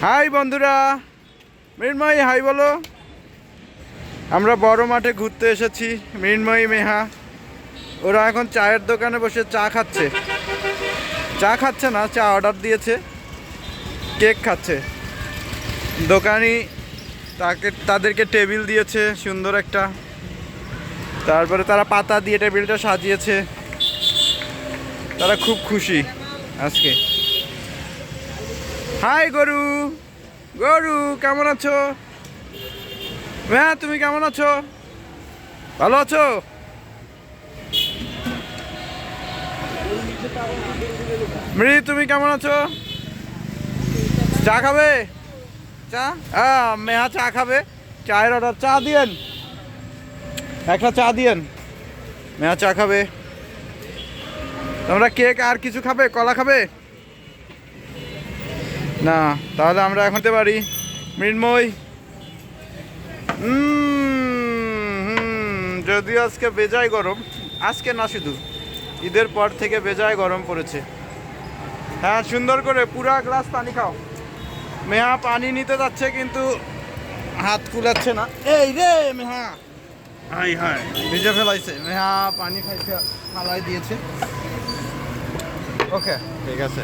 High বন্ধুরা, মৃন্ময়ী high বলো। আমরা বড় মাঠে ঘুরতে এসেছি। মৃন্ময়ী, মেহা ওরা এখন চায়ের দোকানে বসে চা খাচ্ছে। চা খাচ্ছে না, চা অর্ডার দিয়েছে, কেক খাচ্ছে। দোকানি তাদেরকে টেবিল দিয়েছে সুন্দর একটা, তারপরে তারা পাতা দিয়ে টেবিলটা সাজিয়েছে। তারা খুব খুশি আজকে। হাই গরু, গরু কেমন আছো? হ্যাঁ, তুমি কেমন আছো? ভালো আছো? মৃ, তুমি কেমন আছো? চা খাবে? চা? হ্যাঁ, মেহা চা খাবে। চায়ের অর্ডার, চা দিয়েন, একটা চা দিয়েন। মেহা চা খাবে। তোমরা কেক আর কিছু খাবে? কলা খাবে না? তাহলে আমরা এখন যেতে পারি। মৃন্ময়, যদিও আজকে বেজায় গরম, আজকে না শুধু ঈদের পর থেকে বেজায় গরম পড়েছে। হ্যাঁ, সুন্দর করে পুরা গ্লাস পানি খাও। মেহা পানি নিতে যাচ্ছে কিন্তু হাত কুলাচ্ছে না। এই রে মেহা, হাই হাই ভিজে ফেলাইছে। মেহা পানি খাইতে ফালাই দিয়েছে। ওকে, ঠিক আছে।